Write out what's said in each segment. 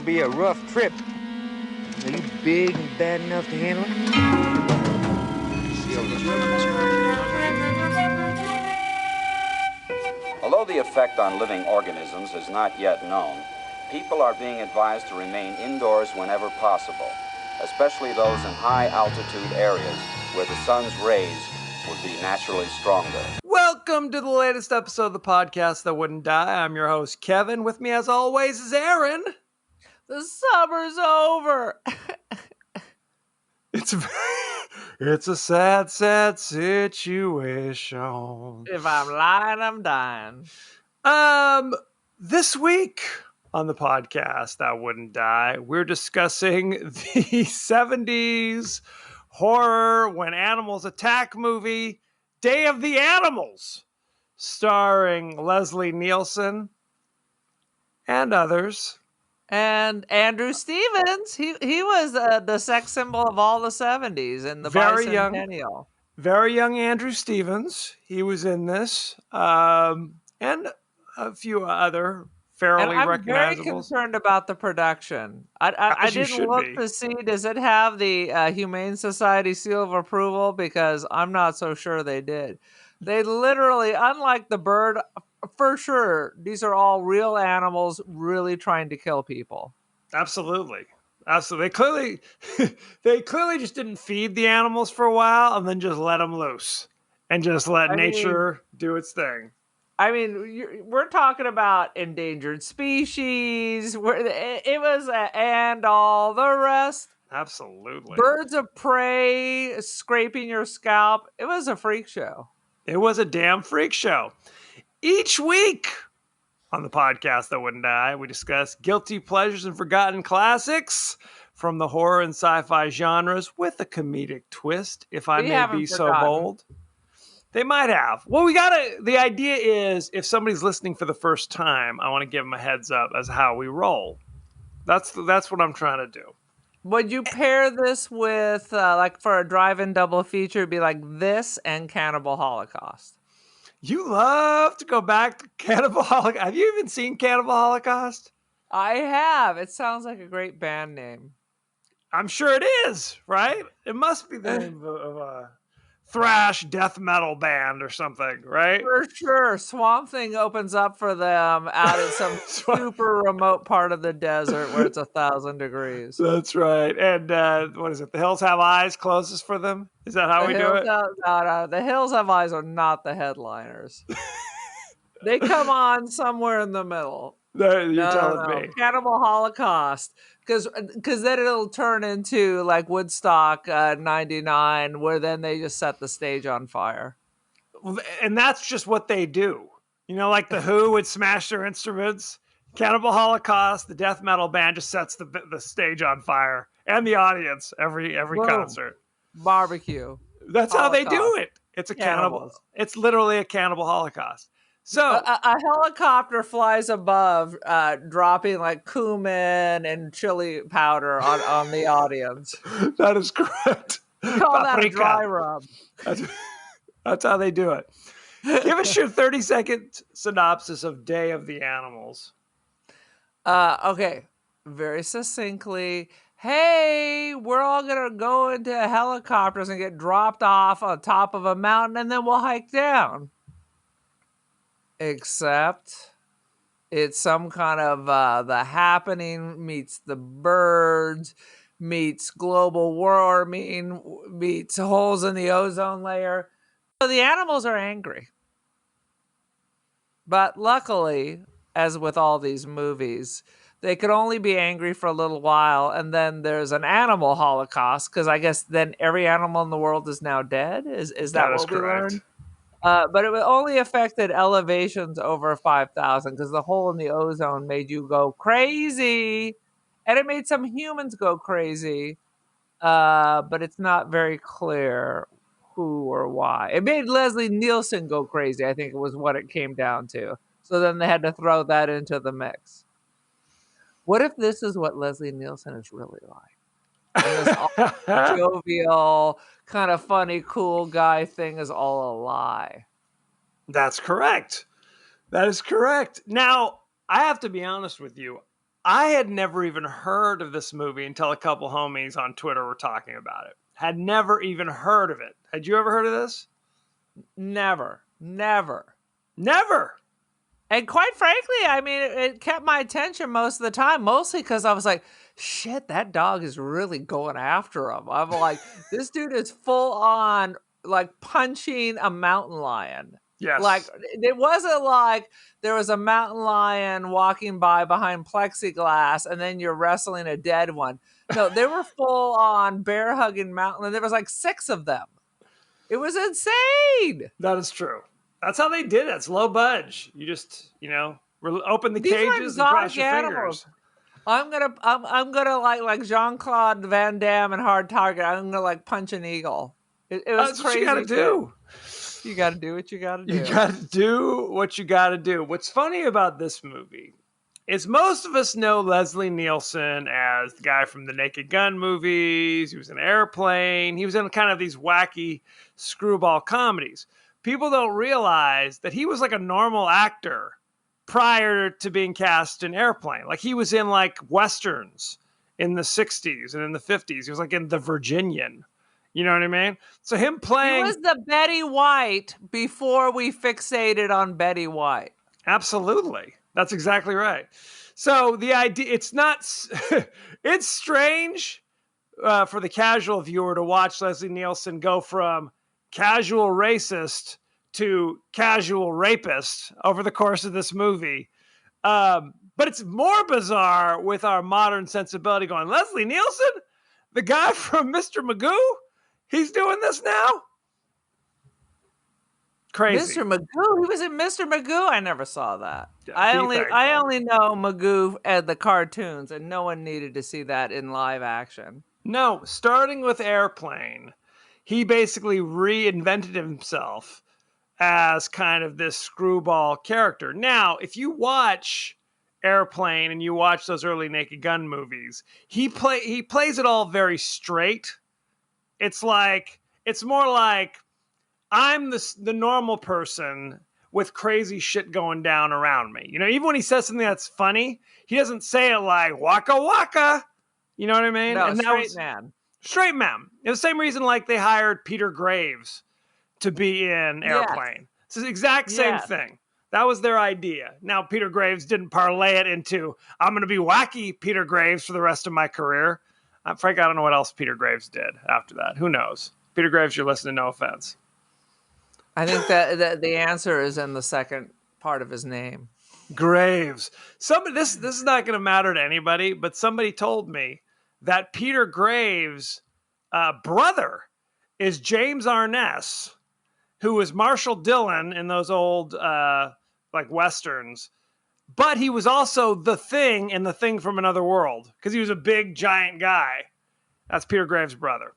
be a rough trip. Are you big and bad enough to handle it? Although the effect on living organisms is not yet known, people are being advised to remain indoors whenever possible, especially those in high-altitude areas where the sun's rays would be naturally stronger. Welcome to the latest episode of the podcast that wouldn't die. I'm your host, Kevin. With me, as always, is Aaron. The summer's over. It's a sad, sad situation. If I'm lying, I'm dying. This week on the podcast that wouldn't die, we're discussing the 70s horror when animals attack movie, Day of the Animals, starring Leslie Nielsen and others. And Andrew Stevens, he was the sex symbol of all the 70s in the bicentennial. Very young Andrew Stevens. He was in this. And a few other fairly I'm recognizable. very concerned about the production. I didn't look to see, does it have the Humane Society seal of approval? Because I'm not so sure they did. They literally, unlike the bird, for sure, these are all real animals really trying to kill people. Absolutely. They clearly just didn't feed the animals for a while and then just let them loose and just let nature do its thing. I mean, we're talking about endangered species. It was and all the rest. Absolutely. Birds of prey scraping your scalp. It was a freak show. It was a damn freak show. Each week on the podcast that wouldn't die, we discuss guilty pleasures and forgotten classics from the horror and sci-fi genres with a comedic twist, if I may be so bold. They might have. Well, the idea is if somebody's listening for the first time, I want to give them a heads up as how we roll. That's what I'm trying to do. Would you pair this with, like for a drive-in double feature, it'd be like this and Cannibal Holocaust? You love to go back to Cannibal Holocaust. Have you even seen Cannibal Holocaust? I have. It sounds like a great band name. I'm sure it is, right? It must be the name of a thrash death metal band or something, right? For sure. Swamp Thing opens up for them out in some super remote part of the desert where it's 1,000 degrees. That's right. And what is it? The Hills Have Eyes closest for them? Is that how we do it? No. The Hills Have Eyes are not the headliners. They come on somewhere in the middle. You're telling me. Cannibal Holocaust. Because then it'll turn into like Woodstock 99, where then they just set the stage on fire. And that's just what they do. You know, like the Who would smash their instruments. Cannibal Holocaust, the death metal band, just sets the stage on fire. And the audience, every concert. Barbecue. That's Holocaust. How they do it. It's a cannibal. It's literally a Cannibal Holocaust. So a helicopter flies above, dropping like cumin and chili powder on the audience. That is correct. Call that a dry rub. That's how they do it. Give us your 30-second synopsis of Day of the Animals. Okay, very succinctly. Hey, we're all gonna go into helicopters and get dropped off on top of a mountain, and then we'll hike down. Except it's some kind of The Happening meets the birds, meets global warming, meets holes in the ozone layer. So the animals are angry. But luckily, as with all these movies, they could only be angry for a little while, and then there's an animal holocaust, because I guess then every animal in the world is now dead? Is that what we learned? But it only affected elevations over 5,000 because the hole in the ozone made you go crazy. And it made some humans go crazy. But it's not very clear who or why. It made Leslie Nielsen go crazy, I think it was what it came down to. So then they had to throw that into the mix. What if this is what Leslie Nielsen is really like? And this all jovial, kind of funny, cool guy thing is all a lie. That's correct. That is correct. Now, I have to be honest with you. I had never even heard of this movie until a couple homies on Twitter were talking about it. Had never even heard of it. Had you ever heard of this? Never. Never. Never. And quite frankly, I mean, it kept my attention most of the time, mostly because I was like, shit, that dog is really going after him. I'm like, this dude is full on like punching a mountain lion. Yes. Like, it wasn't like there was a mountain lion walking by behind plexiglass and then you're wrestling a dead one. No, they were full on bear hugging mountain, and there was like 6 of them. It was insane. That is true. That's how they did it. It's low budge. You just, open the cages and cross your fingers. I'm gonna like Jean-Claude Van Damme and Hard Target. I'm gonna like punch an eagle. It was That's crazy. What you gotta do. You gotta do what you gotta do. You gotta do what you gotta do. What's funny about this movie is most of us know Leslie Nielsen as the guy from the Naked Gun movies. He was in Airplane. He was in kind of these wacky screwball comedies. People don't realize that he was like a normal actor prior to being cast in Airplane. Like he was in like Westerns in the 60s and in the 50s. He was like in The Virginian. You know what I mean? So him playing... He was the Betty White before we fixated on Betty White. Absolutely. That's exactly right. So the idea, it's not... it's strange for the casual viewer to watch Leslie Nielsen go from casual racist to casual rapist over the course of this movie. But it's more bizarre with our modern sensibility going, Leslie Nielsen, the guy from Mr. Magoo, he's doing this now? Crazy. Mr. Magoo? He was in Mr. Magoo? I never saw that. Yeah, I only know Magoo and the cartoons, and no one needed to see that in live action. No, starting with Airplane, he basically reinvented himself as kind of this screwball character. Now, if you watch Airplane and you watch those early Naked Gun movies, he plays it all very straight. It's more like I'm the normal person with crazy shit going down around me. Even when he says something that's funny, he doesn't say it like waka waka. You know what I mean? No, and man. Straight man. It's the same reason like they hired Peter Graves to be in Airplane. Yes. It's the exact same thing. That was their idea. Now, Peter Graves didn't parlay it into, I'm going to be wacky Peter Graves for the rest of my career. Frank, I don't know what else Peter Graves did after that. Who knows? Peter Graves, you're listening, no offense. I think that the answer is in the second part of his name. Graves. This is not going to matter to anybody, but somebody told me that Peter Graves' brother is James Arness, who was Marshall Dillon in those old like Westerns. But he was also the Thing in The Thing from Another World because he was a big, giant guy. That's Peter Graves' brother.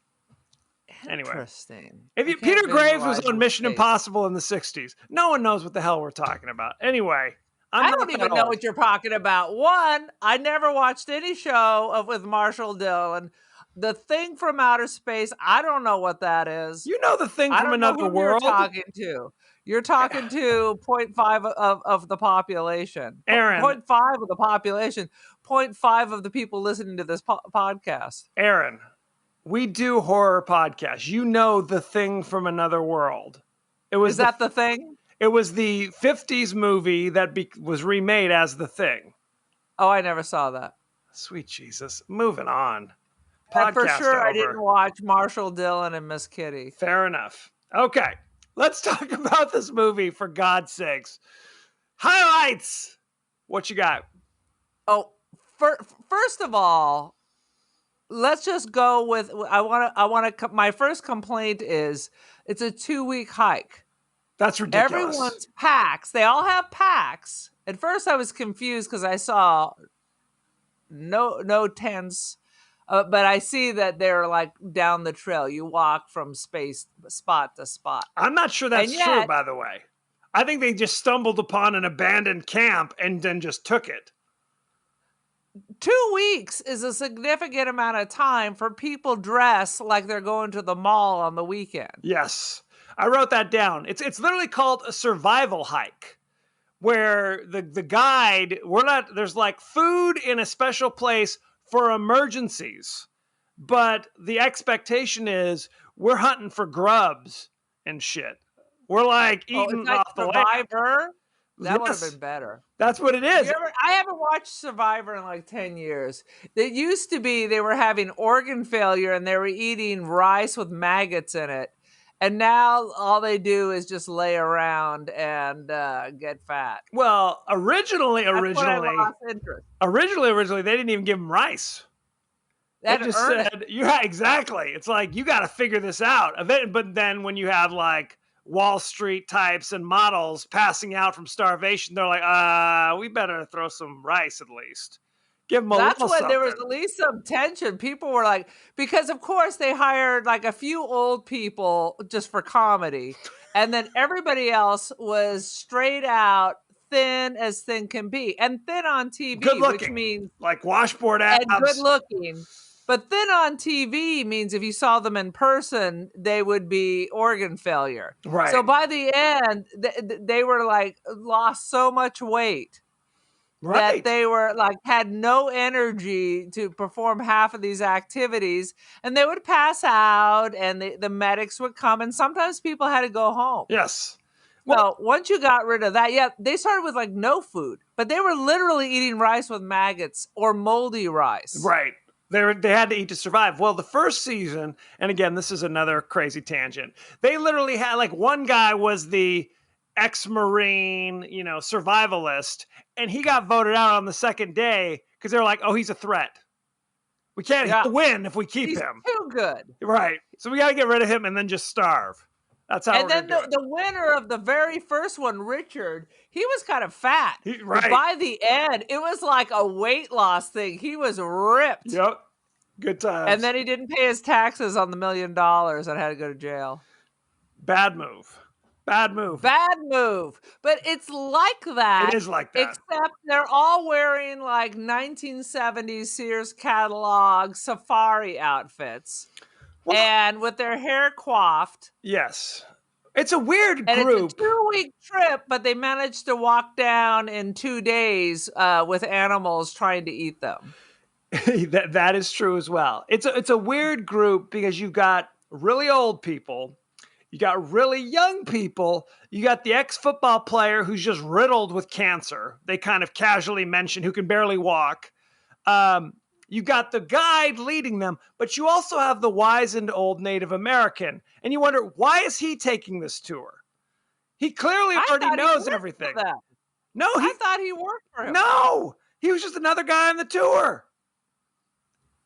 Anyway, interesting. Peter Graves was on Mission Impossible in the 60s. No one knows what the hell we're talking about. Anyway, I don't even know what you're talking about. One, I never watched any show with Marshall Dillon. The Thing from Outer Space, I don't know what that is. You know The Thing from Another World? You're talking to 0.5 of the population. Aaron. 0.5 of the population. 0.5 of the people listening to this podcast. Aaron, we do horror podcasts. You know The Thing from Another World. Is that The Thing? It was the 50s movie that was remade as The Thing. Oh, I never saw that. Sweet Jesus. Moving on. And for sure, I didn't watch Marshall Dillon and Miss Kitty. Fair enough. Okay, let's talk about this movie, for God's sakes. Highlights! What you got? Oh, first of all, let's just go with, my first complaint is it's a 2-week hike. That's ridiculous. Everyone's packs. They all have packs. At first I was confused because I saw no tents. But I see that they're like down the trail. You walk from spot to spot. I'm not sure that's true, by the way. I think they just stumbled upon an abandoned camp and then just took it. 2 weeks is a significant amount of time for people dressed like they're going to the mall on the weekend. Yes. I wrote that down. It's literally called a survival hike, where the guide, there's like food in a special place for emergencies, but the expectation is we're hunting for grubs and shit. We're like Oh, it's eating like off the land. Survivor. That would have Yes. been better. That's what it is. I haven't watched Survivor in like 10 years. It used to be they were having organ failure and they were eating rice with maggots in it. And now all they do is just lay around and get fat. Well, originally, That's when I lost interest. they didn't even give him rice. They That just earned said, "Yeah, exactly." It's like you got to figure this out. But then when you have like Wall Street types and models passing out from starvation, they're like, we better throw some rice at least. Give them a That's little when something." there was at least some tension. People were like, because of course they hired like a few old people just for comedy. And then everybody else was straight out thin as thin can be. And thin on TV, Good which looking. means Like washboard abs. and good looking. But thin on TV means if you saw them in person, they would be organ failure. Right. So by the end, they were like lost so much weight that they were like had no energy to perform half of these activities, and they would pass out, and the medics would come, and sometimes people had to go home. Yes. Well, once you got rid of that, yeah, they started with like no food, but they were literally eating rice with maggots or moldy rice. Right. They had to eat to survive. Well, the first season, and again, this is another crazy tangent. They literally had like one guy was the ex-Marine, survivalist, and he got voted out on the second day because they were like, "Oh, he's a threat. We can't win if we keep He's him. Too good." Right. So we got to get rid of him and then just starve. That's how. And then the winner of the very first one, Richard, he was kind of fat. Right. But by the end, it was like a weight loss thing. He was ripped. Yep. Good times. And then he didn't pay his taxes on the $1 million and had to go to jail. Bad move. Bad move. Bad move. But it's like that. It is like that. Except they're all wearing like 1970s Sears catalog safari outfits. Well, and with their hair coiffed. Yes. It's a weird and group. It's a 2-week trip, but they managed to walk down in 2 days with animals trying to eat them. that is true as well. It's a weird group because you've got really old people, you got really young people, you got the ex-football player who's just riddled with cancer. They kind of casually mention who can barely walk. You got the guide leading them, but you also have the wizened old Native American. And you wonder, why is he taking this tour? He clearly already knows everything. No, I thought he worked for him. No, he was just another guy on the tour.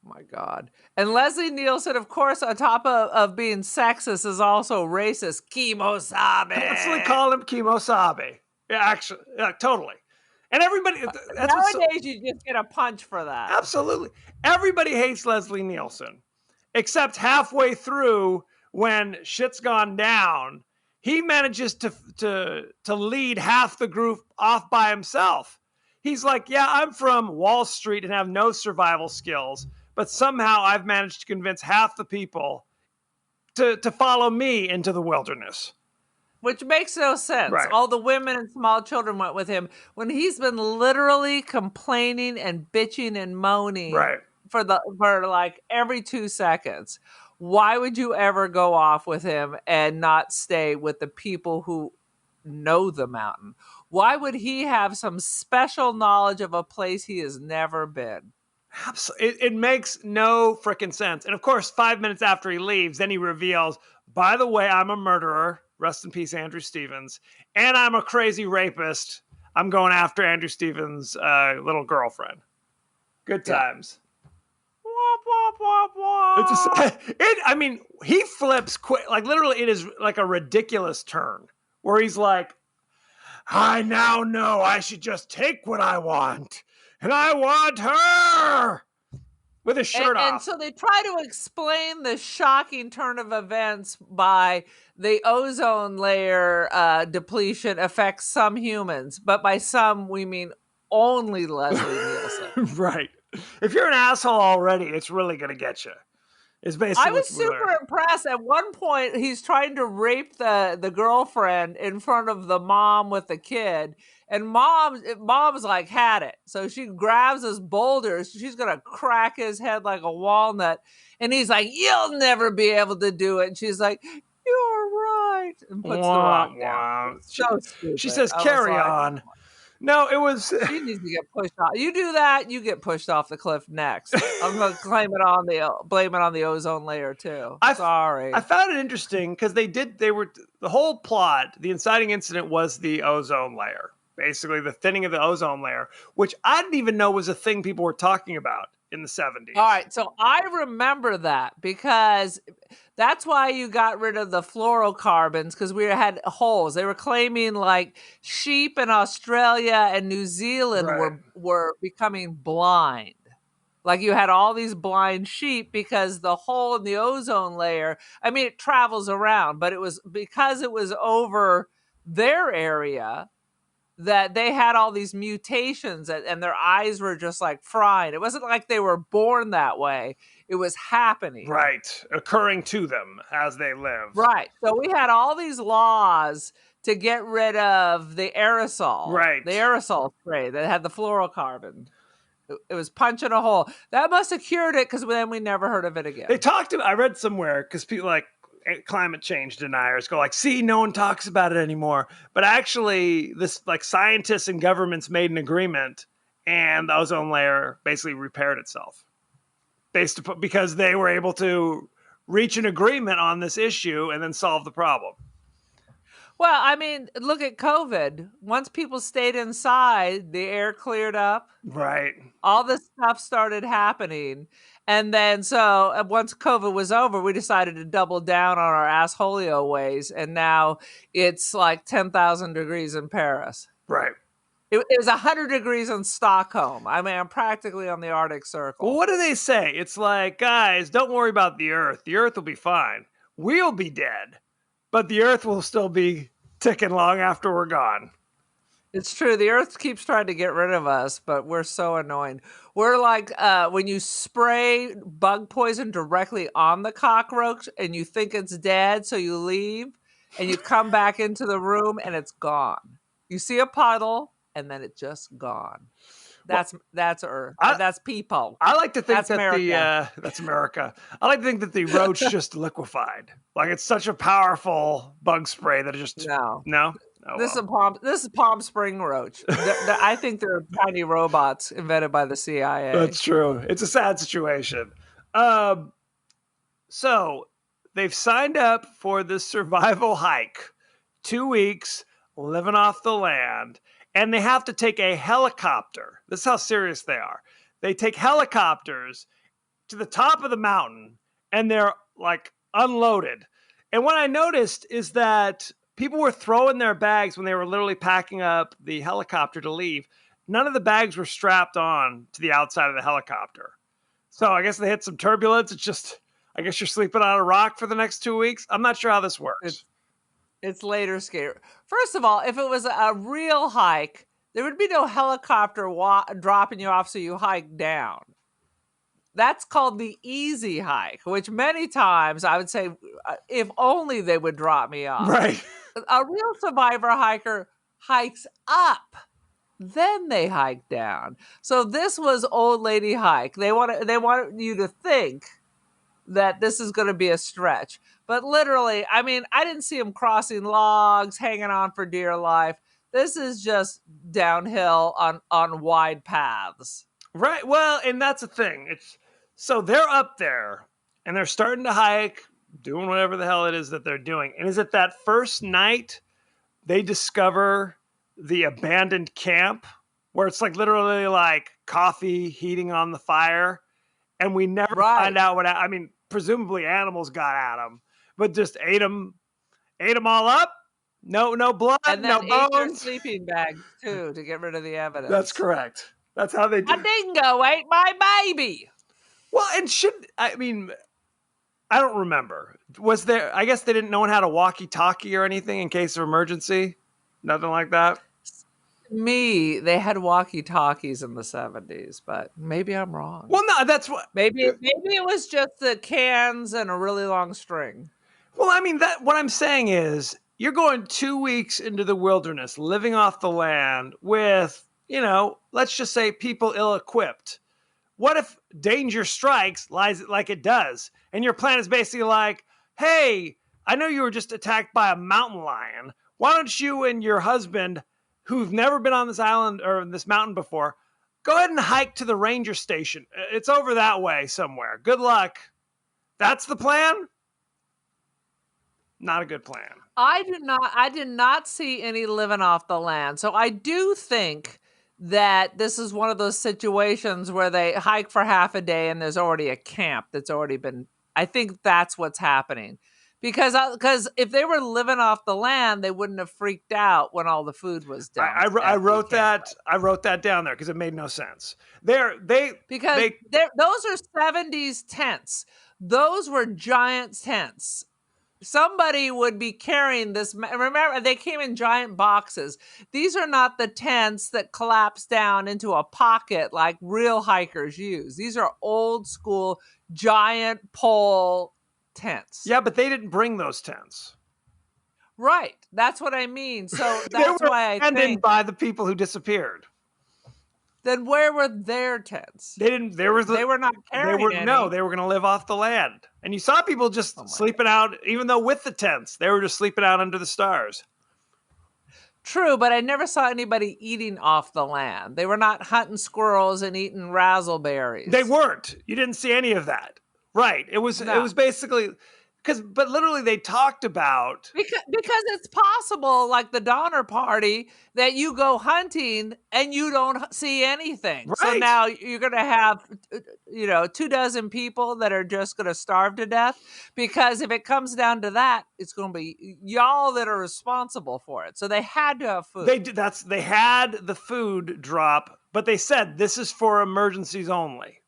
My God. And Leslie Nielsen, of course, on top of being sexist, is also racist. Kimosabe. Constantly call him Kimosabe. Yeah, actually, totally. And everybody... Nowadays, you just get a punch for that. Absolutely. Everybody hates Leslie Nielsen, except halfway through when shit's gone down, he manages to lead half the group off by himself. He's like, yeah, I'm from Wall Street and have no survival skills, but somehow I've managed to convince half the people to follow me into the wilderness. Which makes no sense. Right. All the women and small children went with him when he's been literally complaining and bitching and moaning for like every 2 seconds. Why would you ever go off with him and not stay with the people who know the mountain? Why would he have some special knowledge of a place he has never been? It makes no freaking sense. And of course, 5 minutes after he leaves, then he reveals, by the way, I'm a murderer. Rest in peace, Andrew Stevens. And I'm a crazy rapist. I'm going after Andrew Stevens' little girlfriend. Good times. Wop, wop, wop. I mean, he flips quick. Like literally, it is like a ridiculous turn where he's like, I now know I should just take what I want. And I want her. With his shirt off. And so they try to explain the shocking turn of events by the ozone layer depletion affects some humans. But by some, we mean only Leslie Nielsen. Right. If you're an asshole already, it's really going to get you. Is I basically was what's super impressed. At one point, he's trying to rape the girlfriend in front of the mom with the kid, and mom's like had it. So she grabs his boulder. She's gonna crack his head like a walnut, and he's like, "You'll never be able to do it." And she's like, "You're right," and puts the Wah, rock down. wah. So She stupid. says, I was "Carry like, on." No, it was. she needs to get pushed off. You do that, you get pushed off the cliff next. I'm gonna blame it on the ozone layer too. I Sorry. found it interesting because the whole plot, the inciting incident was the ozone layer, basically the thinning of the ozone layer, which I didn't even know was a thing people were talking about in the 70s. All right, so I remember that because that's why you got rid of the fluorocarbons because we had holes. They were claiming like sheep in Australia and New Zealand Right. were becoming blind. Like you had all these blind sheep because the hole in the ozone layer, I mean, it travels around, but it was because it was over their area that they had all these mutations and their eyes were just like fried. It wasn't like they were born that way. It was happening. Right. Occurring to them as they lived. Right. So we had all these laws to get rid of the aerosol. Right. The aerosol spray that had the fluorocarbon. It was punching a hole. That must have cured it because then we never heard of it again. They talked about, I read somewhere because people like climate change deniers go like, see, no one talks about it anymore. But actually, this like scientists and governments made an agreement, and the ozone layer basically repaired itself, because they were able to reach an agreement on this issue and then solve the problem. Well, I mean, look at COVID. Once people stayed inside, the air cleared up. Right. All this stuff started happening. And then, so once COVID was over, we decided to double down on our assholio ways. And now it's like 10,000 degrees in Paris. Right. It was 100 degrees in Stockholm. I mean, I'm practically on the Arctic Circle. Well, what do they say? It's like, guys, don't worry about the Earth. The Earth will be fine. We'll be dead, but the Earth will still be ticking long after we're gone. It's true. The Earth keeps trying to get rid of us, but we're so annoying. We're like when you spray bug poison directly on the cockroach and you think it's dead, so you leave and you come back into the room and it's gone. You see a puddle and then it's just gone. That's Earth. That's people. I like to think That's that America. that's America. I like to think that the roach just liquefied. Like it's such a powerful bug spray that it just no. Oh, This is Palm Spring roach. I think they're tiny robots invented by the CIA. That's true. It's a sad situation. So they've signed up for this survival hike, 2 weeks, living off the land, and they have to take a helicopter. This is how serious they are. They take helicopters to the top of the mountain, and they're like unloaded. And what I noticed is that people were throwing their bags when they were literally packing up the helicopter to leave. None of the bags were strapped on to the outside of the helicopter. So I guess they hit some turbulence. It's just, I guess you're sleeping on a rock for the next 2 weeks. I'm not sure how this works. It's later scary. First of all, if it was a real hike, there would be no helicopter dropping you off so you hike down. That's called the easy hike, which many times I would say, if only they would drop me off. Right. A real survivor hiker hikes up, then they hike down. So this was old lady hike. They want you to think that this is going to be a stretch, but literally, I mean, I didn't see them crossing logs, hanging on for dear life. This is just downhill on wide paths. Right. Well, and that's the thing. So they're up there and they're starting to hike, doing whatever the hell it is that they're doing. And is it that first night they discover the abandoned camp where it's like literally like coffee heating on the fire, and we never find out what? I mean, presumably animals got at them, but just ate them all up. No blood, and then no ate their bones. sleeping bags too to get rid of the evidence. That's correct. That's how they do. A dingo ate my baby. Well, and I don't remember. Was there? I guess they didn't. No one had a walkie-talkie or anything in case of emergency. Nothing like that. me, they had walkie-talkies in the 70s, but maybe I'm wrong. Well, no, that's what. Maybe it was just the cans and a really long string. Well, I mean, that what I'm saying is you're going 2 weeks into the wilderness, living off the land with, let's just say people ill-equipped. What if danger strikes like it does? And your plan is basically like, hey, I know you were just attacked by a mountain lion. Why don't you and your husband, who've never been on this island or this mountain before, go ahead and hike to the ranger station. It's over that way somewhere. Good luck. That's the plan? Not a good plan. I did not see any living off the land. So I do think that this is one of those situations where they hike for half a day and there's already a camp that's already been. I think that's what's happening. Because if they were living off the land, they wouldn't have freaked out when all the food was done. I wrote that. I wrote that down there because it made no sense. Those are 70s tents. Those were giant tents. Somebody would be carrying this. Remember, they came in giant boxes. These are not the tents that collapse down into a pocket like real hikers use. These are old school giant pole tents. Yeah, but they didn't bring those tents. Right. That's what I mean. So They that's were why I abandoned think. by the people who disappeared. Then where were their tents? They didn't. They were not carrying any. No, they were going to live off the land. And you saw people just sleeping out, even though with the tents, they were just sleeping out under the stars. True, but I never saw anybody eating off the land. They were not hunting squirrels and eating razzleberries. They weren't. You didn't see any of that. Right. It was basically but literally they talked about because it's possible, like the Donner Party, that you go hunting and you don't see anything. Right. So now you're going to have 24 people that are just going to starve to death, because if it comes down to that, it's going to be y'all that are responsible for it. So they had to have food. They had the food drop, but they said this is for emergencies only.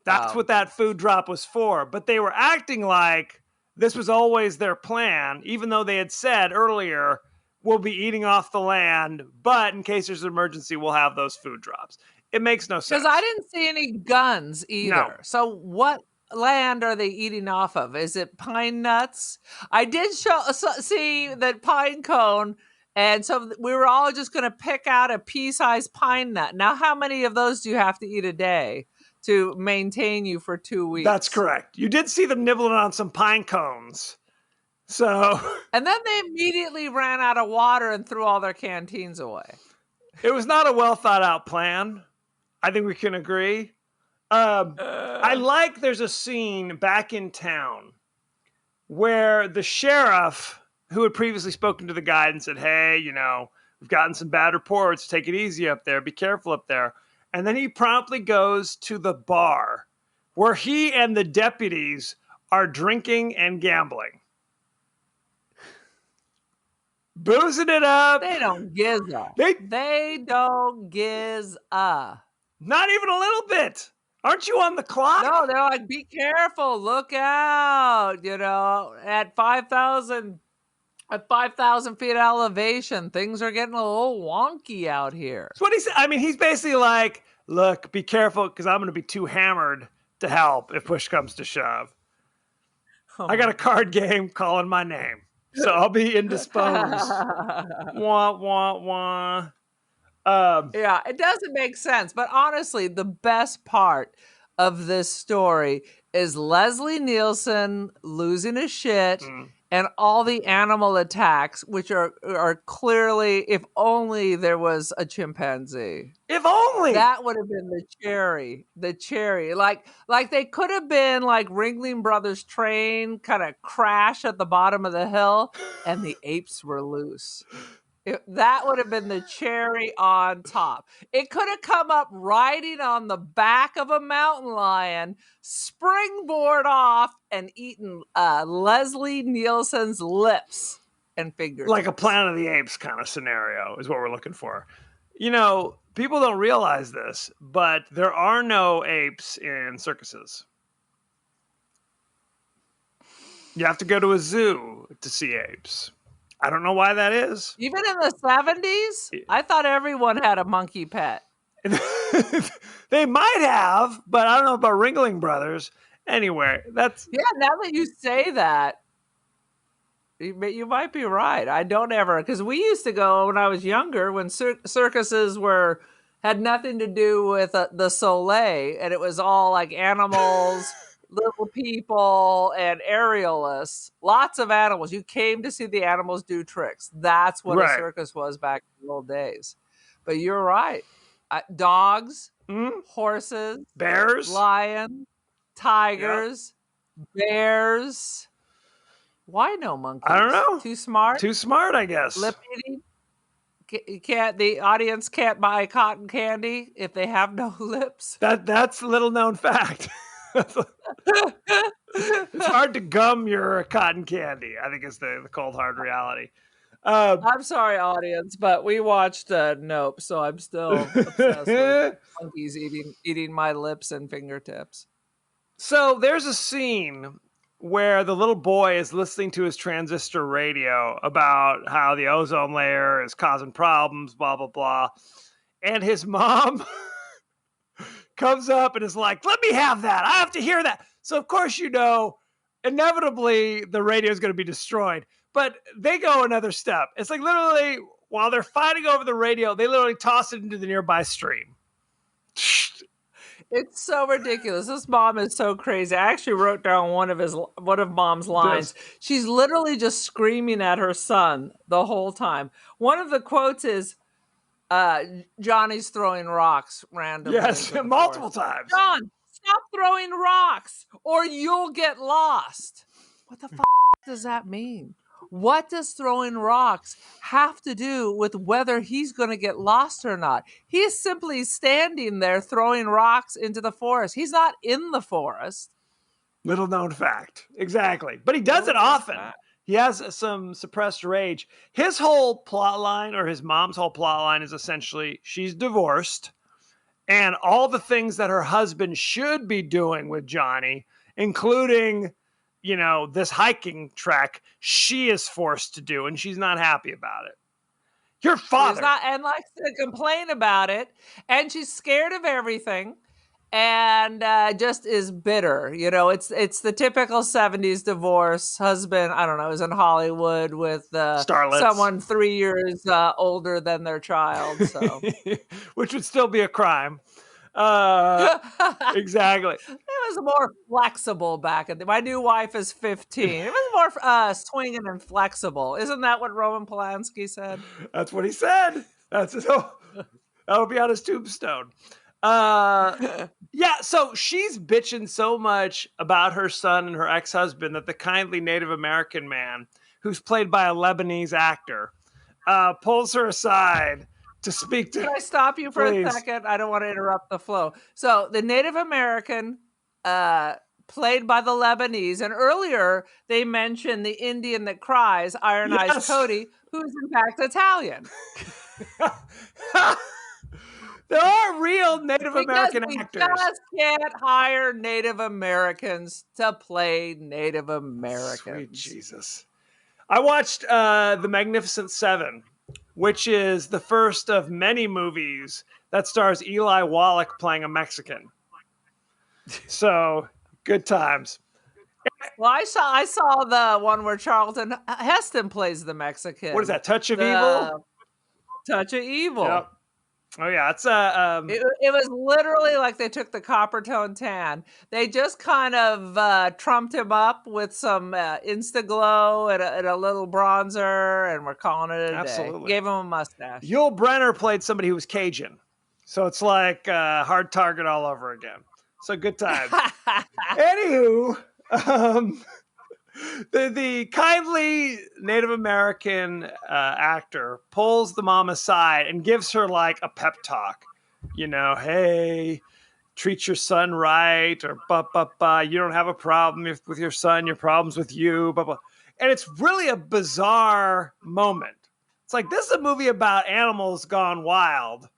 That's what that food drop was for. But they were acting like this was always their plan, even though they had said earlier, we'll be eating off the land, but in case there's an emergency, we'll have those food drops. It makes no sense. Because I didn't see any guns either. No. So what land are they eating off of? Is it pine nuts? I did see that pine cone. And so we were all just going to pick out a pea-sized pine nut. Now, how many of those do you have to eat a day to maintain you for 2 weeks? That's correct. You did see them nibbling on some pine cones. So, and then they immediately ran out of water and threw all their canteens away. It was not a well thought out plan. I think we can agree. I like there's a scene back in town where the sheriff, who had previously spoken to the guide and said, hey, we've gotten some bad reports. Take it easy up there. Be careful up there. And then he promptly goes to the bar where he and the deputies are drinking and gambling. Boozing it up. They don't giz a. They don't giz a. Not even a little bit. Aren't you on the clock? No, they're like, be careful. Look out. At 5,000 feet elevation, things are getting a little wonky out here. That's what he said. I mean, he's basically like, look, be careful because I'm going to be too hammered to help if push comes to shove. I got a card game calling my name, so I'll be indisposed. Wah, wah, wah. Yeah, it doesn't make sense. But honestly, the best part of this story is Leslie Nielsen losing his shit and all the animal attacks, which are clearly, if only there was a chimpanzee. If only! That would have been the cherry. The cherry. Like they could have been like Ringling Brothers train kind of crash at the bottom of the hill and the apes were loose. That would have been the cherry on top. It could have come up riding on the back of a mountain lion, springboard off, and eaten Leslie Nielsen's lips and fingers. Like a Planet of the Apes kind of scenario is what we're looking for. People don't realize this, but there are no apes in circuses. You have to go to a zoo to see apes. I don't know why that is. Even in the 70s, I thought everyone had a monkey pet. They might have, but I don't know about Ringling Brothers. Anyway, that's Yeah, now that you say that, you might be right. I don't ever, because we used to go when I was younger, when circuses had nothing to do with the Soleil, and it was all like animals, little people, and aerialists. Lots of animals. You came to see the animals do tricks. That's what a right. circus was back in the old days. But you're right. Dogs, Hmm? horses, Bears. lions, tigers, bears. Why no monkeys? I don't know. Too smart? Too smart, I guess. Lip eating? The audience can't buy cotton candy if they have no lips. That's a little known fact. It's hard to gum your cotton candy, I think is the cold hard reality. I'm sorry, audience, but we watched Nope, so I'm still obsessed with monkeys eating my lips and fingertips. So there's a scene where the little boy is listening to his transistor radio about how the ozone layer is causing problems, blah, blah, blah. And his mom comes up and is like, let me have that. I have to hear that. So, of course, inevitably the radio is going to be destroyed. But they go another step. It's like literally while they're fighting over the radio, they literally toss it into the nearby stream. It's so ridiculous. This mom is so crazy. I actually wrote down one of mom's lines. Yes. She's literally just screaming at her son the whole time. One of the quotes is, Johnny's throwing rocks randomly. Yes, multiple times. John, stop throwing rocks or you'll get lost. What the does that mean? What does throwing rocks have to do with whether he's going to get lost or not? He is simply standing there throwing rocks into the forest. He's not in the forest. Little known fact. Exactly. But he does it often. He has some suppressed rage. His whole plot line, or his mom's whole plot line, is essentially she's divorced, and all the things that her husband should be doing with Johnny, including, this hiking trek, she is forced to do, and she's not happy about it. Your father. And likes to complain about it, and she's scared of everything. And just is bitter. It's the typical 70s divorce. Husband, I don't know, is in Hollywood with someone 3 years older than their child. So, which would still be a crime. Exactly. It was more flexible back in my new wife is 15. It was more swinging and flexible. Isn't that what Roman Polanski said? That's what he said. That'll be on his tombstone. Yeah, so she's bitching so much about her son and her ex-husband that the kindly Native American man, who's played by a Lebanese actor, pulls her aside to speak to. Can I stop you for a second? I don't want to interrupt the flow. So the Native American, played by the Lebanese, and earlier they mentioned the Indian that cries, Iron Eyes Cody, who's in fact Italian. There are real Native American actors. We just can't hire Native Americans to play Native Americans. Sweet Jesus. I watched The Magnificent Seven, which is the first of many movies that stars Eli Wallach playing a Mexican. So, good times. Well, I saw the one where Charlton Heston plays the Mexican. What is that, Touch of Evil? Touch of Evil. Yep. Oh yeah, it's it was literally like they took the copper tone tan. They just kind of trumped him up with some Instaglow and a little bronzer, and we're calling it a day. Gave him a mustache. Yul Brynner played somebody who was Cajun, so it's like Hard Target all over again. So good times. Anywho, the kindly Native American actor pulls the mom aside and gives her like a pep talk. Hey, treat your son right, or you don't have a problem with your son, your problem's with you, blah, blah. And it's really a bizarre moment. It's like, this is a movie about animals gone wild.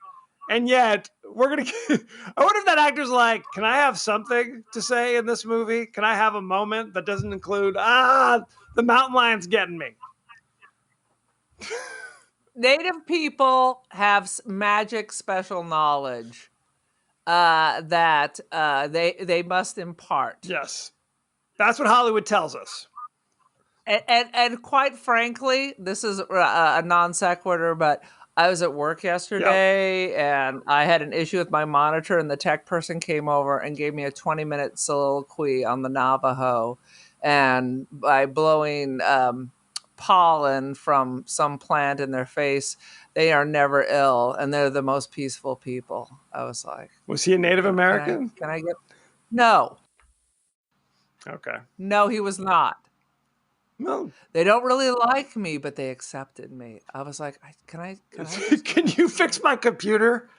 And yet, I wonder if that actor's like, can I have something to say in this movie? Can I have a moment that doesn't include, the mountain lion's getting me? Native people have magic special knowledge that they must impart. Yes. That's what Hollywood tells us. And quite frankly, this is a non sequitur, but I was at work yesterday and I had an issue with my monitor, and the tech person came over and gave me a 20-minute soliloquy on the Navajo, and by blowing pollen from some plant in their face, they are never ill and they're the most peaceful people. I was like, Was he a Native American? Can I get? No, Okay. no, he was not. No. They don't really like me, but they accepted me. I was like, can Can you fix my computer?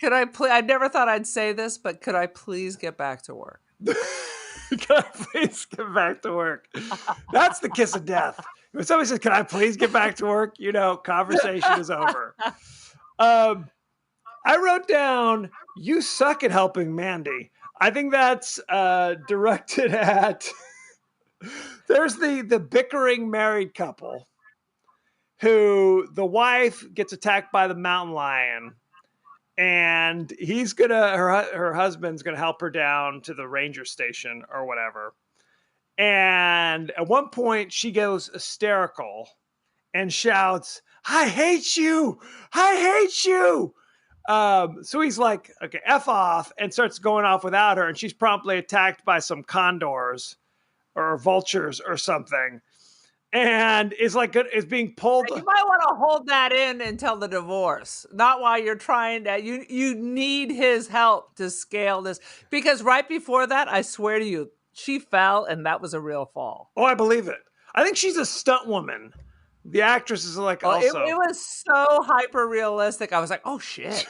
I never thought I'd say this, but could I please get back to work? Can I please get back to work? That's the kiss of death. When somebody says, can I please get back to work? You know, conversation is over. I wrote down, you suck at helping Mandy. I think that's directed at... There's the bickering married couple who the wife gets attacked by the mountain lion, and her husband's gonna help her down to the ranger station or whatever. And at one point she goes hysterical and shouts, "I hate you! I hate you!" So he's like, okay, F off, and starts going off without her, and she's promptly attacked by some condors or vultures or something, and is being pulled. You might want to hold that in until the divorce, not while you're trying to. You need his help to scale this, because right before that, I swear to you, she fell, and that was a real fall. Oh, I believe it. I think she's a stunt woman. The actress is like also. It was so hyper realistic. I was like, oh shit,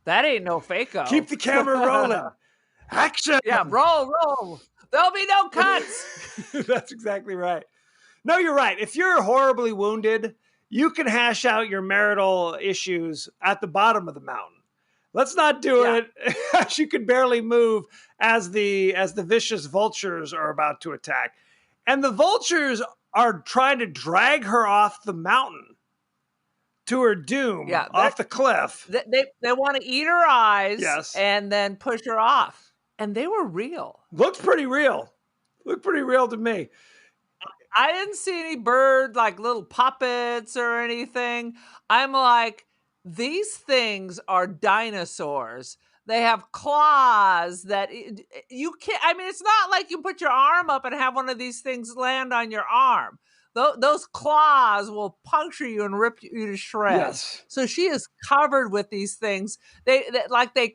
that ain't no fake-o. Keep the camera rolling. Action. Yeah, roll. There'll be no cuts. That's exactly right. No, you're right. If you're horribly wounded, you can hash out your marital issues at the bottom of the mountain. Let's not do it as you can barely move as the vicious vultures are about to attack. And the vultures are trying to drag her off the mountain to her doom, off the cliff. They want to eat her eyes, yes, and then push her off. And they were real. Looked pretty real. Looked pretty real to me. I didn't see any bird, like little puppets or anything. I'm like, these things are dinosaurs. They have claws that you can't. I mean, it's not like you put your arm up and have one of these things land on your arm. Those claws will puncture you and rip you to shreds. Yes. So she is covered with these things. They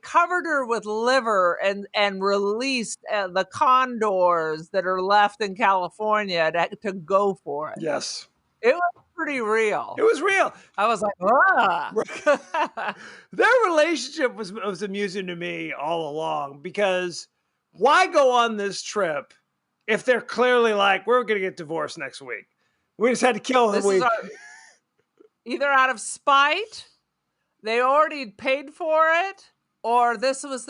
covered her with liver and released the condors that are left in California to go for it. Yes. It was pretty real. It was real. I was like, ah. Their relationship was amusing to me all along, because why go on this trip if they're clearly like, we're going to get divorced next week? We just had to kill the week. Either out of spite, they already paid for it, or this was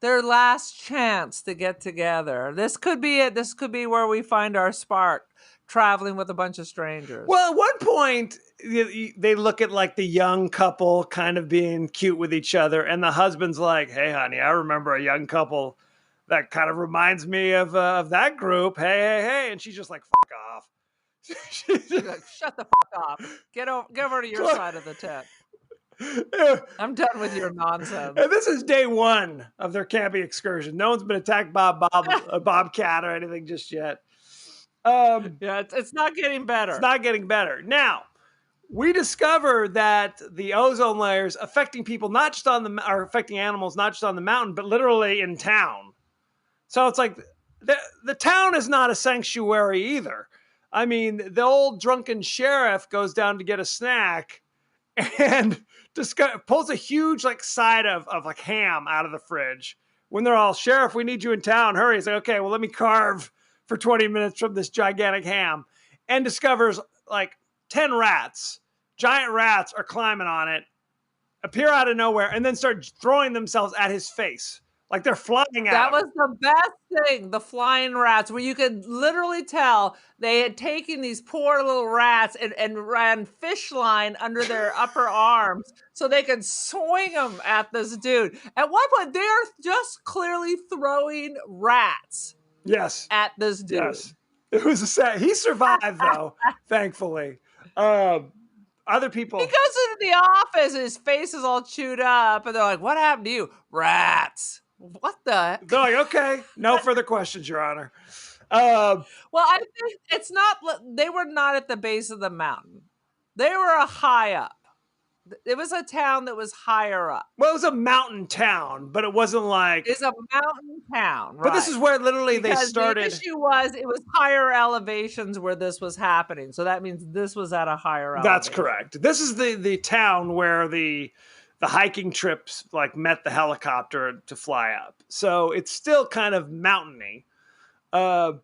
their last chance to get together. This could be it. This could be where we find our spark, traveling with a bunch of strangers. Well, at one point, they look at like the young couple kind of being cute with each other, and the husband's like, "Hey, honey, I remember a young couple that kind of reminds me of that group. Hey," and she's just like, "Fuck off." She's like, shut the fuck off. Get over to your side of the tent. I'm done with your nonsense. And this is day one of their camping excursion. No one's been attacked by a bobcat or anything just yet. It's not getting better. It's not getting better. Now, we discover that the ozone layers affecting people not just are affecting animals not just on the mountain, but literally in town. So it's like the town is not a sanctuary either. I mean, the old drunken sheriff goes down to get a snack and pulls a huge side of like ham out of the fridge. When they're all, "Sheriff, we need you in town. Hurry." He's like, "Okay, well, let me carve for 20 minutes from this gigantic ham," and discovers like 10 rats. Giant rats are climbing on it, appear out of nowhere, and then start throwing themselves at his face. Like they're flying at That him. was the best thing, the flying rats, where you could literally tell they had taken these poor little rats and ran fish line under their upper arms so they could swing them at this dude. At one point, they're just clearly throwing rats Yes. at this dude. Yes. It was a sad. He survived, though, thankfully. Other people. He goes into the office and his face is all chewed up, and they're like, "What happened to you? Rats." What the heck? They're like, okay, no further questions, Your Honor. Well, I think it's not, they were not at the base of the mountain. They were a high up. It was a town that was higher up. Well, it was a mountain town, but it wasn't like. It's a mountain town, right? But this is where literally because they started. The issue was it was higher elevations where this was happening. So that means this was at a higher elevation. That's correct. This is the town where the hiking trips like met the helicopter to fly up. So it's still kind of mountainy. And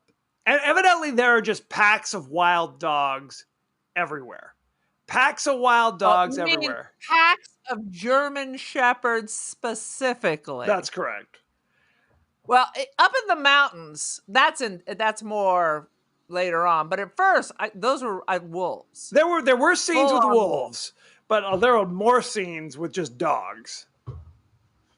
evidently there are just packs of wild dogs everywhere. Packs of wild dogs everywhere. Packs of German Shepherds specifically. That's correct. Well, up in the mountains, that's more later on. But at first, those were wolves. There were scenes with Full-on wolves, but there were more scenes with just dogs.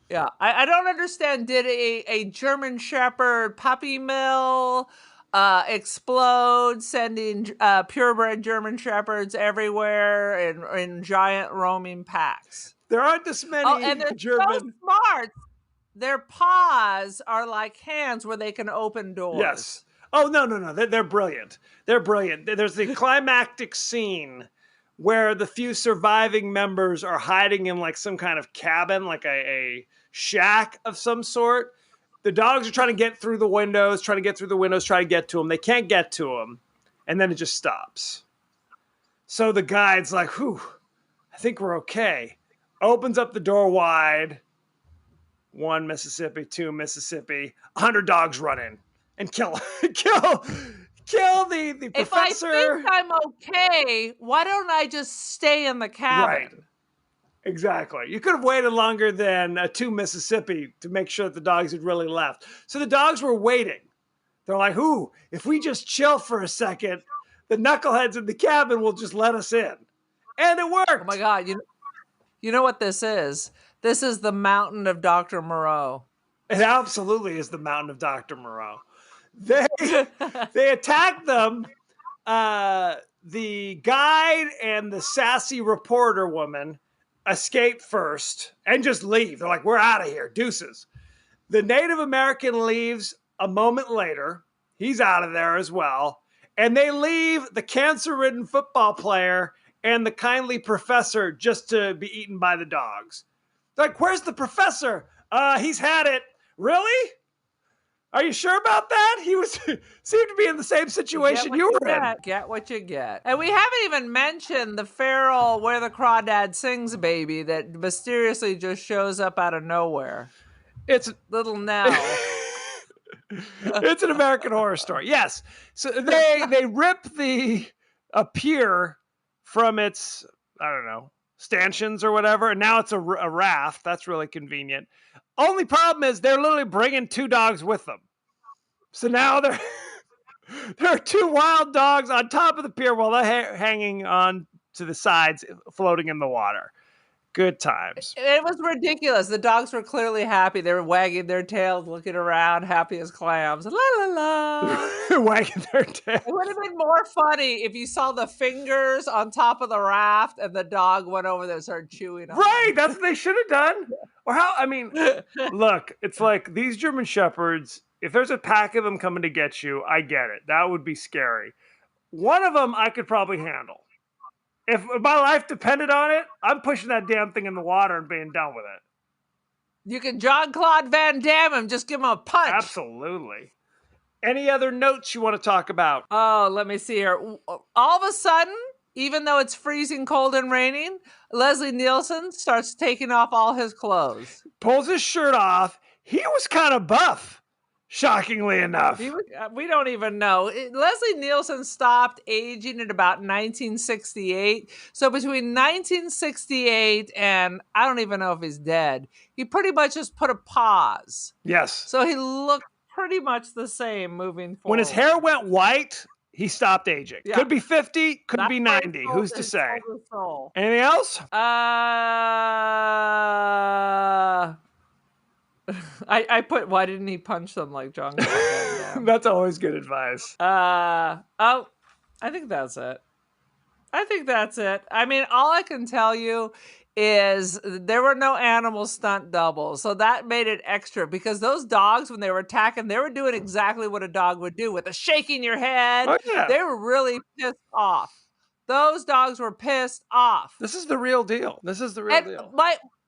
Yeah, I don't understand. Did a German Shepherd puppy mill explode, sending purebred German Shepherds everywhere in giant roaming packs? There aren't this many and they're German. so smart. Their paws are like hands where they can open doors. Yes. Oh, no. They're brilliant. They're brilliant. There's the climactic scene where the few surviving members are hiding in like some kind of cabin, like a shack of some sort. The dogs are trying to get through the windows, trying to get to them. They can't get to them. And then it just stops. So the guide's like, whew, I think we're okay. Opens up the door wide. 1 Mississippi, 2 Mississippi, 100 dogs run in and kill the professor. If I think I'm okay, why don't I just stay in the cabin? Right. Exactly. You could have waited longer than 2 Mississippi to make sure that the dogs had really left. So the dogs were waiting. They're like, ooh, if we just chill for a second, the knuckleheads in the cabin will just let us in. And it worked. Oh my God. You know what this is? This is the mountain of Dr. Moreau. It absolutely is the mountain of Dr. Moreau. They attack them. The guide and the sassy reporter woman escape first and just leave. They're like, we're out of here. Deuces. The Native American leaves a moment later. He's out of there as well. And they leave the cancer-ridden football player and the kindly professor just to be eaten by the dogs. They're like, where's the professor? He's had it. Really? Are you sure about that? He seemed to be in the same situation you were in. Get what you get. And we haven't even mentioned the feral Where the Crawdad Sings baby that mysteriously just shows up out of nowhere. It's little Nell. It's an American Horror Story. Yes. So they rip a pier from its, I don't know, stanchions or whatever, and now it's a raft. That's really convenient. Only problem is they're literally bringing 2 dogs with them. So now there are 2 wild dogs on top of the pier while they're hanging on to the sides, floating in the water. Good times. It was ridiculous. The dogs were clearly happy. They were wagging their tails, looking around, happy as clams. La la la. Wagging their tails. It would have been more funny if you saw the fingers on top of the raft and the dog went over there and started chewing on Right. them. That's what they should have done. Or look, it's like these German Shepherds, if there's a pack of them coming to get you, I get it. That would be scary. One of them I could probably handle. If my life depended on it, I'm pushing that damn thing in the water and being done with it. You can Jean-Claude Van Damme him, just give him a punch. Absolutely. Any other notes you want to talk about? Oh, let me see here. All of a sudden, even though it's freezing cold and raining, Leslie Nielsen starts taking off all his clothes. Pulls his shirt off. He was kind of buff. Shockingly enough. We don't even know. Leslie Nielsen stopped aging at about 1968. So between 1968 and I don't even know if he's dead, he pretty much just put a pause. Yes. So he looked pretty much the same moving forward. When his hair went white, he stopped aging. Yeah. Could be 50, could That's be where he 90. sold Who's to his say? soul. Anything else? I put, why didn't he punch them like John Claude Van Damme? That's always good advice. I think that's it. I mean, all I can tell you is there were no animal stunt doubles. So that made it extra because those dogs, when they were attacking, they were doing exactly what a dog would do with a shaking your head. Oh, yeah. They were really pissed off. Those dogs were pissed off. This is the real deal.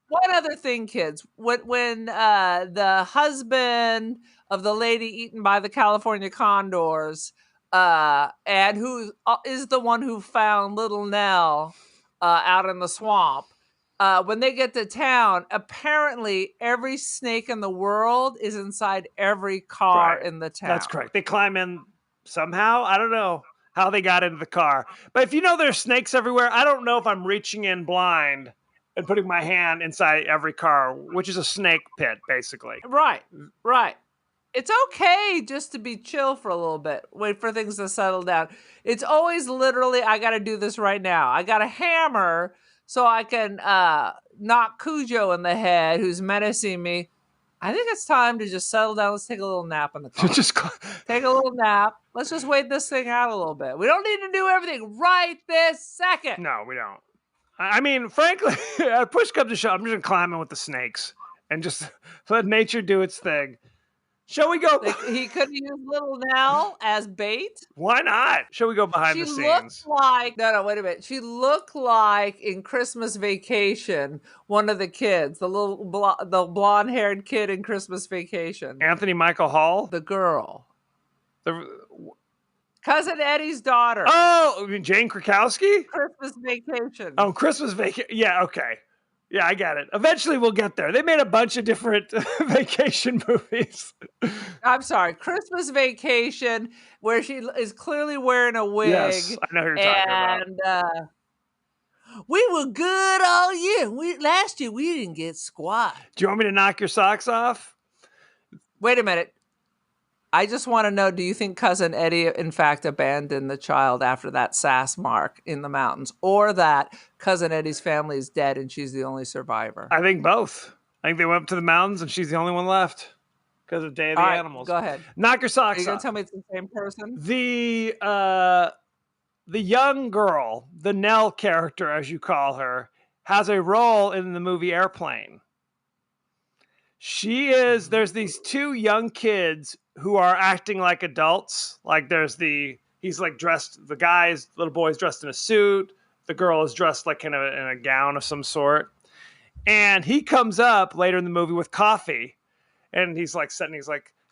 One other thing, kids, when the husband of the lady eaten by the California condors, and who is the one who found little Nell out in the swamp, when they get to town, apparently every snake in the world is inside every car Right. in the town. That's correct. They climb in somehow. I don't know how they got into the car. But if you know there's snakes everywhere, I don't know if I'm reaching in blind and putting my hand inside every car, which is a snake pit, basically. Right. It's okay just to be chill for a little bit. Wait for things to settle down. It's always literally, I got to do this right now. I got a hammer so I can knock Cujo in the head, who's menacing me. I think it's time to just settle down. Let's take a little nap in the car. Take a little nap. Let's just wait this thing out a little bit. We don't need to do everything right this second. No, we don't. I mean, frankly, push comes to shove, I'm just going to climb in with the snakes and just let nature do its thing. Shall we go? He could use little Nell as bait. Why not? Shall we go behind the She scenes? looked like, no, wait a minute. She looked like in Christmas Vacation, one of the kids, the blonde-haired kid in Christmas Vacation. Anthony Michael Hall? The girl. Cousin Eddie's daughter. Oh, you mean Jane Krakowski? Christmas Vacation. Oh, Christmas Vacation. Yeah, okay. Yeah, I got it. Eventually we'll get there. They made a bunch of different vacation movies. I'm sorry. Christmas Vacation, where she is clearly wearing a wig. Yes, I know who you're talking about. And we were good all year. Last year, we didn't get squat. Do you want me to knock your socks off? Wait a minute. I just want to know, do you think Cousin Eddie, in fact, abandoned the child after that sass mark in the mountains? Or that Cousin Eddie's family is dead and she's the only survivor? I think both. I think they went up to the mountains and she's the only one left because of Day of the Animals. Go ahead. Knock your socks off. Are you going to tell me it's the same person? The young girl, the Nell character, as you call her, has a role in the movie Airplane. There's these two young kids who are acting like adults. Like he's like dressed, little boy's dressed in a suit. The girl is dressed like in a gown of some sort. And he comes up later in the movie with coffee. And he's like,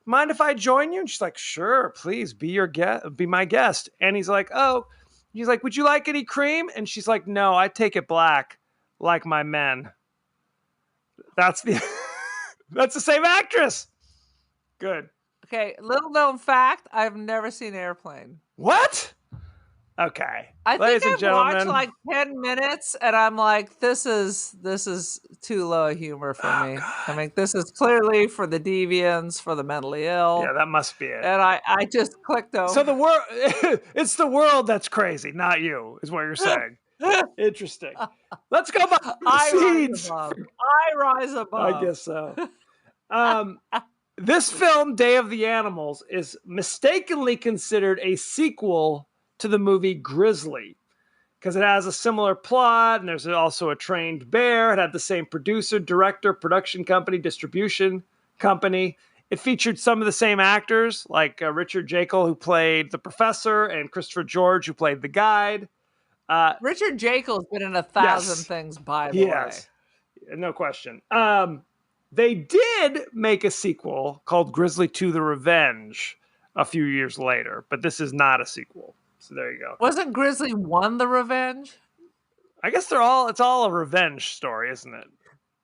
mind if I join you? And she's like, sure, please be my guest. And he's like, would you like any cream? And she's like, no, I take it black like my men. That's the same actress. Good. Okay, little known fact, I've never seen Airplane. What? Okay. I Ladies think and I've gentlemen, watched like 10 minutes and I'm like, this is too low a humor for me. God. I mean, this is clearly for the deviants, for the mentally ill. Yeah, that must be it. And I just clicked over. So the world, it's the world that's crazy, not you, is what you're saying. Interesting. Let's go behind the scenes. I rise above. I guess so. This film, Day of the Animals, is mistakenly considered a sequel to the movie Grizzly because it has a similar plot and there's also a trained bear. It had the same producer, director, production company, distribution company. It featured some of the same actors like Richard Jekyll, who played the professor, and Christopher George, who played the guide. Richard Jekyll's been in 1,000 things, by the way. Yes, no question. They did make a sequel called Grizzly 2: The Revenge a few years later, but this is not a sequel. So there you go. Wasn't Grizzly 1 The Revenge? I guess it's all a revenge story, isn't it?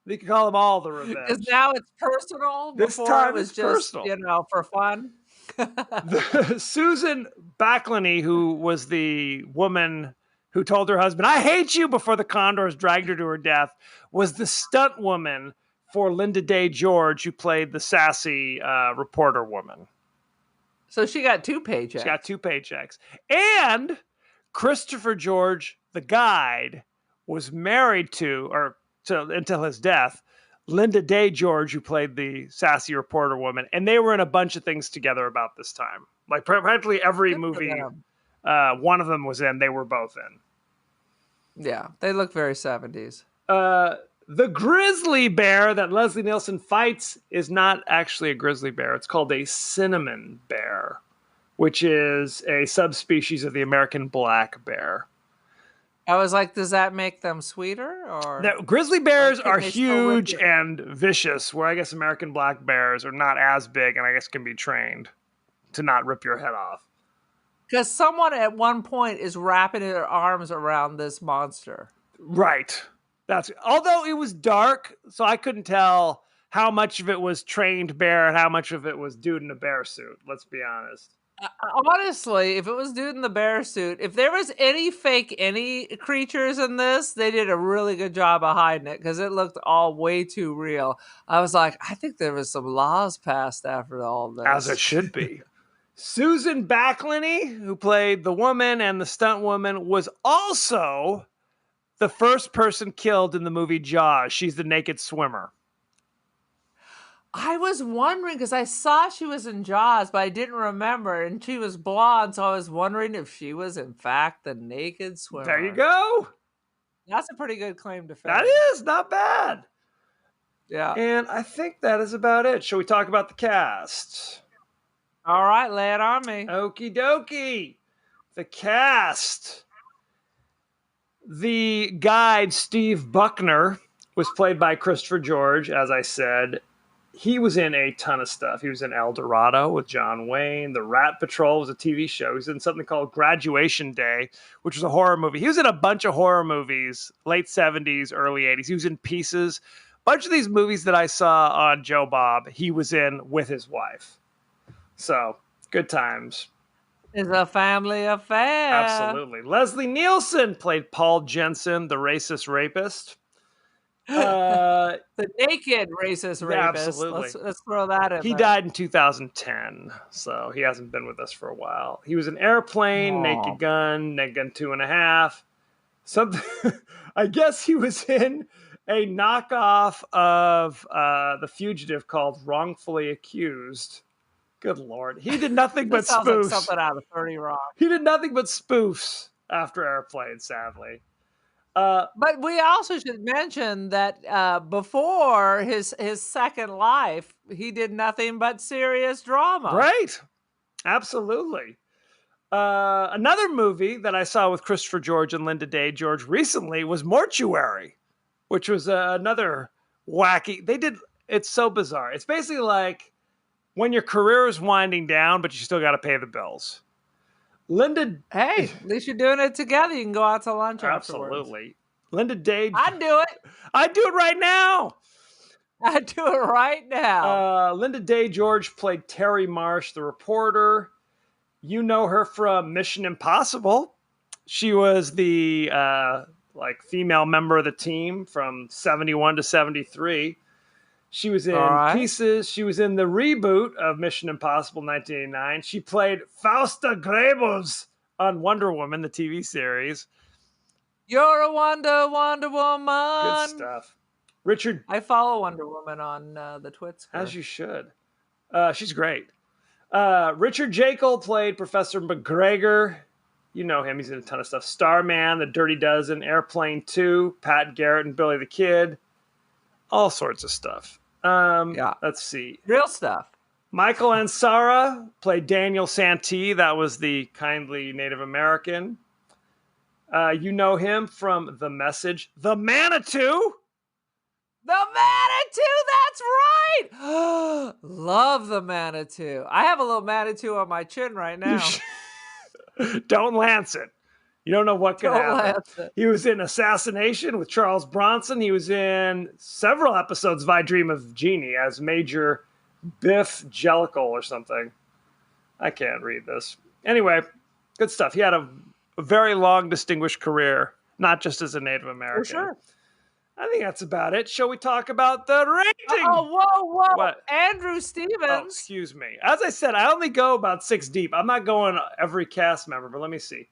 We could call them all the Because Revenge. now it's personal. This Before time it was it's just, personal. for fun. Susan Backlany, who was the woman who told her husband, "I hate you," before the Condors dragged her to her death, was the stunt woman for Linda Day George, who played the sassy reporter woman. So she got 2 paychecks. She got 2 paychecks. And Christopher George, the guide, was married to until his death, Linda Day George, who played the sassy reporter woman, and they were in a bunch of things together about this time. Like practically every Good for movie them. one of them was in, they were both in. Yeah, they look very 70s. The grizzly bear that Leslie Nielsen fights is not actually a grizzly bear. It's called a cinnamon bear, which is a subspecies of the American black bear. I was like, does that make them sweeter? Or Now, grizzly bears Or can are they still rip huge you? and vicious, where I guess American black bears are not as big and I guess can be trained to not rip your head off. Because someone at one point is wrapping their arms around this monster. Right. Although it was dark, so I couldn't tell how much of it was trained bear and how much of it was dude in a bear suit. Let's be honest. Honestly, if it was dude in the bear suit, if there was any creatures in this, they did a really good job of hiding it because it looked all way too real. I was like, I think there was some laws passed after all this. As it should be. Susan Backlany, who played the woman and the stunt woman, was also the first person killed in the movie Jaws. She's the naked swimmer. I was wondering because I saw she was in Jaws, but I didn't remember, and she was blonde, so I was wondering if she was in fact the naked swimmer. There you go. That's a pretty good claim to fame. That is not bad. Yeah. And I think that is about it. Shall we talk about the cast? All right, lay it on me. Okie dokie. The cast. The guide, Steve Buckner, was played by Christopher George, as I said. He was in a ton of stuff. He was in El Dorado with John Wayne. The Rat Patrol was a TV show. He was in something called Graduation Day, which was a horror movie. He was in a bunch of horror movies, late 70s, early 80s. He was in Pieces. A bunch of these movies that I saw on Joe Bob, he was in with his wife. So, good times. It's a family affair. Absolutely. Leslie Nielsen played Paul Jensen, the racist rapist. The naked racist Yeah, rapist. absolutely. Let's throw that in. He there. died in 2010, so he hasn't been with us for a while. He was in Airplane, Aw. Naked Gun, 2.5. Something. I guess he was in a knockoff of The Fugitive called Wrongfully Accused. Good Lord. He did nothing but That sounds like spoofs. something out of 30 Rock. He did nothing but spoofs after Airplane, sadly. But we also should mention that before his second life, he did nothing but serious drama. Right. Absolutely. Another movie that I saw with Christopher George and Linda Day George recently was Mortuary, which was another wacky. It's so bizarre. It's basically like when your career is winding down, but you still got to pay the bills. Linda. Hey, at least you're doing it together. You can go out to lunch afterwards. Absolutely. Linda Day. I'd do it. I'd do it right now. I'd do it right now. Linda Day George played Terry Marsh, the reporter. You know her from Mission Impossible. She was the female member of the team from 71 to 73. She was in Pieces. She was in the reboot of Mission Impossible 1989. She played Fausta Grebels on Wonder Woman, the TV series. You're a Wonder Woman. Good stuff. Richard. I follow Wonder Woman on the Twits. As you should. She's great. Richard Jekyll played Professor McGregor. You know him. He's in a ton of stuff. Starman, The Dirty Dozen, Airplane 2, Pat Garrett and Billy the Kid. All sorts of stuff. Yeah. Let's see. Real stuff. Michael Ansara played Daniel Santee. That was the kindly Native American. You know him from The Message. The Manitou. The Manitou, that's right. Love the Manitou. I have a little Manitou on my chin right now. Don't lance it. You don't know what could Joel happen. Hansen. He was in Assassination with Charles Bronson. He was in several episodes of I Dream of Jeannie as Major Biff Jellicle or something. I can't read this. Anyway, good stuff. He had a very long, distinguished career, not just as a Native American. For sure. I think that's about it. Shall we talk about the rating? Oh, whoa. What? Andrew Oh, Stevens. excuse me. As I said, I only go about 6 deep. I'm not going every cast member, but let me see.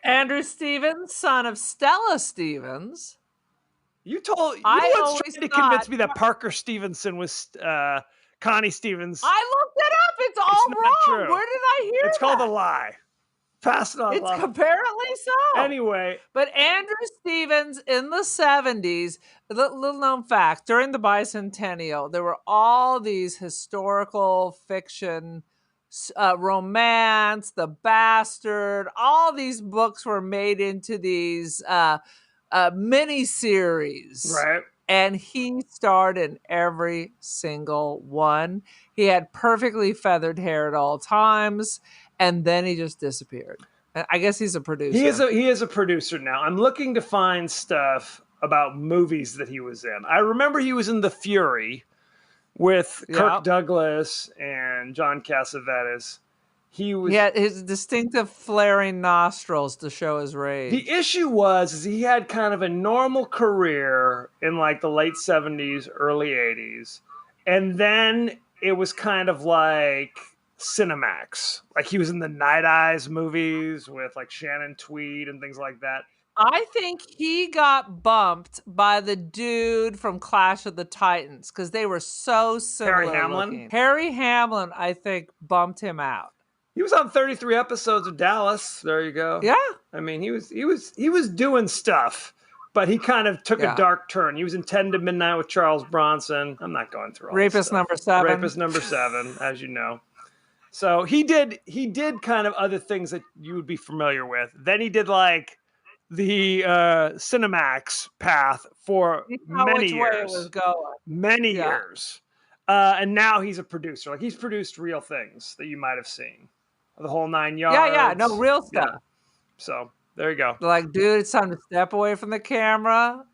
Andrew Stevens, son of Stella Stevens. You I once always tried to convince thought- me that Parker Stevenson was Connie Stevens. I looked it up. It's all not wrong. true. Where did I hear It's that? called a lie. Pass it on. It's apparently so. Anyway, But Andrew Stevens in the 70s, little known fact, during the bicentennial, there were all these historical fiction, romance, The Bastard, all these books were made into these mini-series. right. And he starred in every single one. He had perfectly feathered hair at all times, and then he just disappeared. I guess he's a producer. He is a producer now. I'm looking to find stuff about movies that he was in. I remember he was in The Fury with Kirk Douglas and John Cassavetes. He had his distinctive flaring nostrils to show his rage. The issue is he had kind of a normal career in like the late 70s, early 80s. And then it was kind of like Cinemax. Like he was in the Night Eyes movies with like Shannon Tweed and things like that. I think he got bumped by the dude from Clash of the Titans because they were so similar. Harry Hamlin? Looking. Harry Hamlin, I think, bumped him out. He was on 33 episodes of Dallas. There you go. Yeah. I mean, he was doing stuff, but he kind of took a dark turn. He was in 10 to Midnight with Charles Bronson. I'm not going through all this Rapist stuff. number 7. Rapist number 7, as you know. So he did kind of other things that you would be familiar with. Then he did like the Cinemax path for many years. Way it was going. Many years. And now he's a producer. Like he's produced real things that you might have seen. The whole 9 yards. Yeah, no, real stuff. Yeah. So there you go. Like, dude, it's time to step away from the camera.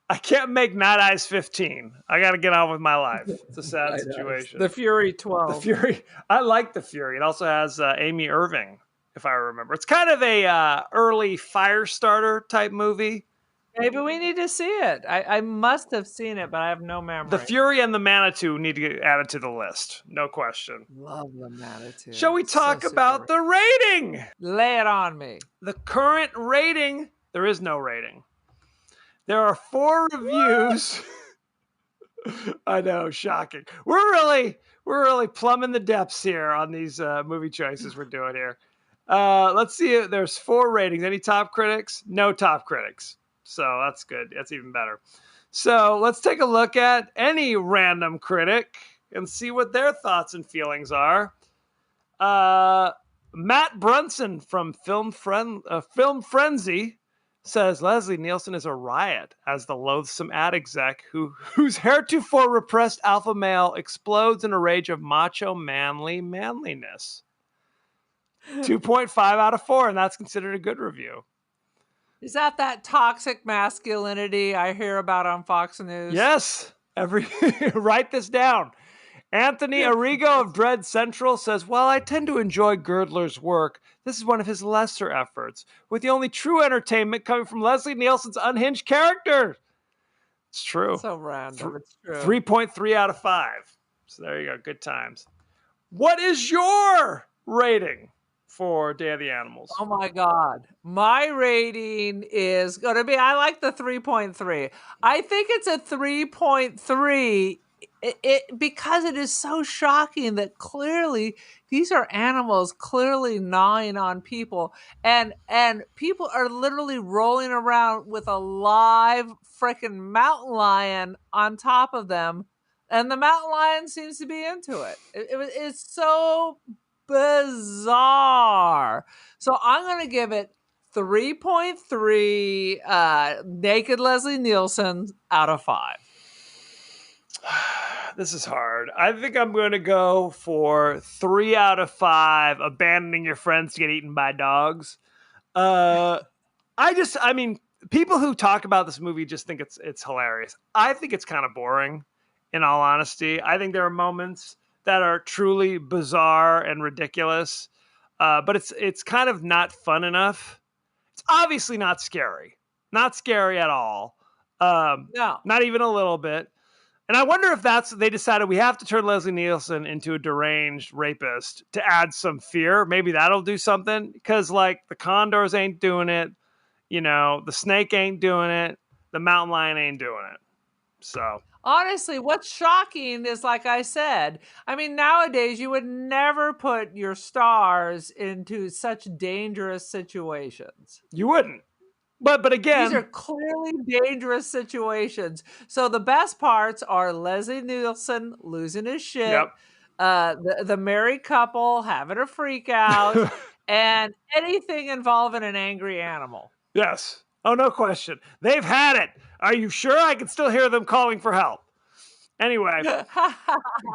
I can't make Night Eyes 15. I got to get on with my life. It's a sad situation. The Fury 12. The Fury. I like The Fury. It also has Amy Irving, if I remember. It's kind of a early Firestarter type movie. Maybe we need to see it. I must have seen it, but I have no memory. The Fury and the Manitou need to get added to the list. No question. Love the Manitou. Shall we talk about the rating? Lay it on me. The current rating, there is no rating. There are 4 reviews. I know, shocking. We're really plumbing the depths here on these movie choices we're doing here. Let's see. There's 4 ratings. Any top critics? No top critics. So that's good. That's even better. So let's take a look at any random critic and see what their thoughts and feelings are. Matt Brunson from Film Frenzy says Leslie Nielsen is a riot as the loathsome ad exec whose heretofore repressed alpha male explodes in a rage of macho manliness. 2.5 out of 4, and that's considered a good review. Is that toxic masculinity I hear about on Fox News? Yes. Write this down. Anthony Arrigo of Dread Central says, while I tend to enjoy Girdler's work, this is one of his lesser efforts, with the only true entertainment coming from Leslie Nielsen's unhinged character. It's true. So random. It's true. 3.3 out of 5. So there you go. Good times. What is your rating for Day of the Animals? Oh my God. My rating is going to be, I like the 3.3. I think it's a 3.3 because it is so shocking that clearly these are animals clearly gnawing on people, and people are literally rolling around with a live freaking mountain lion on top of them, and the mountain lion seems to be into it. It's so bizarre. So I'm going to give it 3.3 naked Leslie Nielsen out of 5. This is hard. I think I'm going to go for 3 out of 5 abandoning your friends to get eaten by dogs. I mean, people who talk about this movie just think it's hilarious. I think it's kind of boring, in all honesty. I think there are moments that are truly bizarre and ridiculous, but it's kind of not fun enough. It's obviously not scary at all, No. not even a little bit. And I wonder if they decided we have to turn Leslie Nielsen into a deranged rapist to add some fear. Maybe that'll do something, because like the condors ain't doing it. The snake ain't doing it. The mountain lion ain't doing it. So Honestly, what's shocking is, like I said, I mean, nowadays you would never put your stars into such dangerous situations. you wouldn't. But These are again, clearly dangerous situations. So the best parts are Leslie Nielsen losing his shit, yep. the married couple having a freak out, and anything involving an angry animal. Yes. Oh, no question. They've had it. Are you sure? I can still hear them calling for help. Anyway,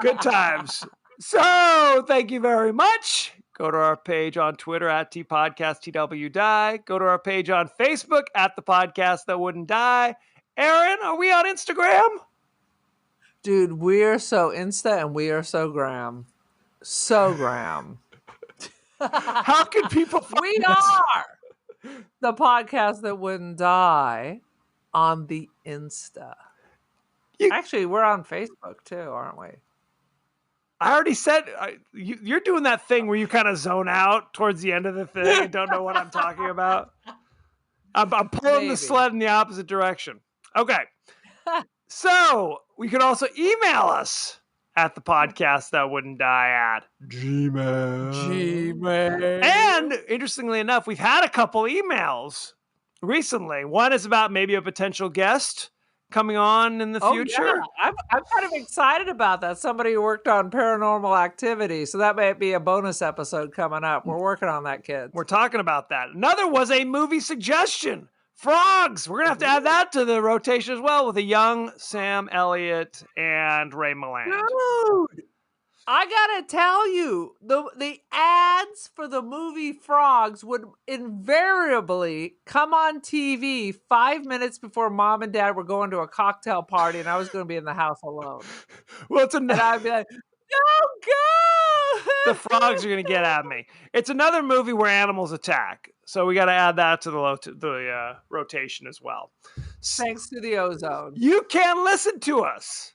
good times. So thank you very much. Go to our page on Twitter at TPodcastTWDie. Go to our page on Facebook at The Podcast That Wouldn't Die. Aaron, are we on Instagram? Dude, we're so Insta and we are so Gram. So Gram. How can people find We us? are The Podcast That Wouldn't Die on the Insta. Actually, we're on Facebook too, aren't we? I already said you're doing that thing where you kind of zone out towards the end of the thing and don't know what I'm talking about. I'm pulling the sled in the opposite direction. Okay. So we could also email us at The Podcast That Wouldn't Die at Gmail. And interestingly enough, we've had a couple emails recently. One is about maybe a potential guest coming on in the future. Yeah. I'm kind of excited about that. Somebody who worked on Paranormal Activity, so that might be a bonus episode coming up. We're working on that, kids. We're talking about that. Another was a movie suggestion. Frogs. We're going to have to add that to the rotation as well, with a young Sam Elliott and Ray Milland. Dude, I gotta tell you, the ads for the movie Frogs would invariably come on TV 5 minutes before Mom and Dad were going to a cocktail party, and I was going to be in the house alone. Well, and I'd be like, "Don't go!" The frogs are going to get at me. It's another movie where animals attack, so we got to add that to the rotation as well. Thanks to the ozone. You can listen to us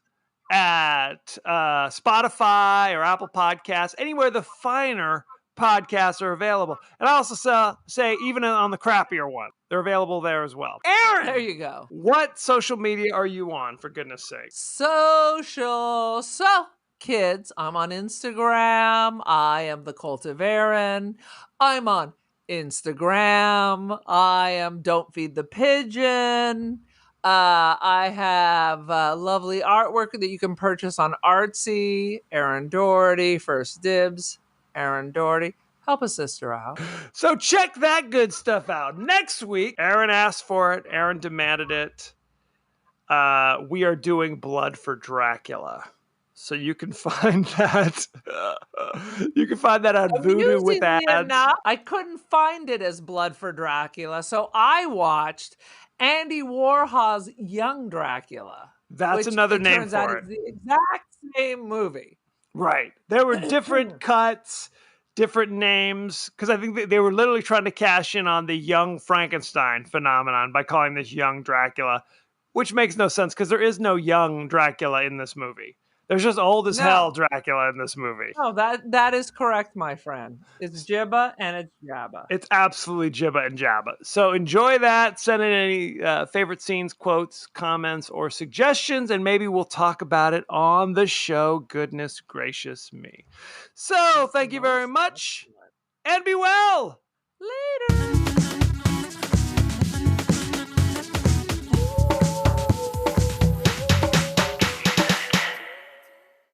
at Spotify or Apple Podcasts, anywhere the finer podcasts are available. And I also say even on the crappier one, they're available there as well. Aaron! There you go. What social media are you on, for goodness sake? Social. So, kids, I'm on Instagram. I am the Cult of Aaron. I'm on Instagram. I am Don't Feed the Pigeon. I have lovely artwork that you can purchase on Artsy. Aaron Doherty, First Dibs. Aaron Doherty. Help a sister out. So check that good stuff out. Next week, Aaron asked for it. Aaron demanded it. We are doing Blood for Dracula. So you can find that. You can find that on Vudu with ads. Enough, I couldn't find it as Blood for Dracula, so I watched Andy Warhol's Young Dracula. That's another name turns for out it. It's the exact same movie. Right. There were different cuts, different names, because I think they were literally trying to cash in on the Young Frankenstein phenomenon by calling this Young Dracula, which makes no sense because there is no young Dracula in this movie. There's just old as hell Dracula in this movie. No, that is correct, my friend. It's Jibba and it's Jabba. It's absolutely Jibba and Jabba. So enjoy that. Send in any favorite scenes, quotes, comments, or suggestions, and maybe we'll talk about it on the show. Goodness gracious me. So thank you very much, and be well. Later.